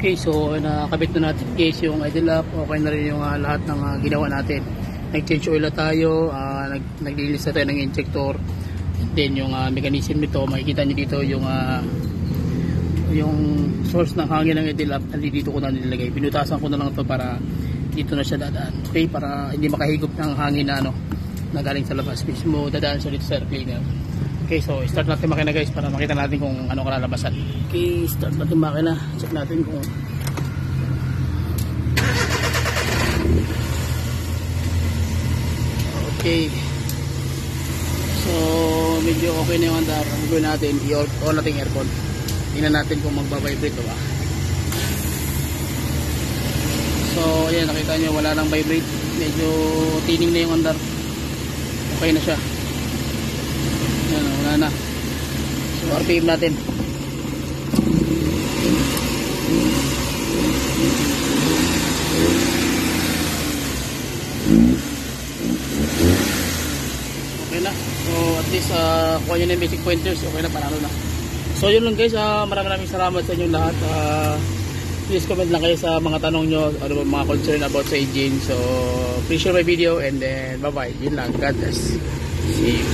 Okay, so nakabit na natin guys yung idle lamp. Okay na rin yung lahat ng ginawa natin. Nag-change oil na tayo, nag-release na tayo ng injector. Then yung mechanism nito, makikita nyo dito yung source ng hangin ng idle lamp. Dito ko na nilagay. Binutasan ko na lang ito para dito na siya dadaan. Okay, para hindi makahigop ng hangin na galing sa labas. Mismo dadaan siya dito sa air cleaner. Okay, so start natin makina guys para makita natin kung ano kalalabasan. Okay, start natin makina. Check natin kung okay. So medyo okay na yung andar. Ang gawin natin, i-on natin yung aircon. Tingnan natin kung magbabibrate o ba. So ayan, nakita nyo wala nang vibrate. Medyo tining na yung andar. Okay na siya. Ayan, wala na. So RPM natin. Okay na. So at least kuha nyo na yung basic pointers. Okay na, panalo na. So yun lang guys, maraming salamat sa inyo lahat. Please comment lang kayo sa mga tanong nyo, ano ba mga concern about sa engine. So please share my video and then bye bye. Yun lang. God bless. See you.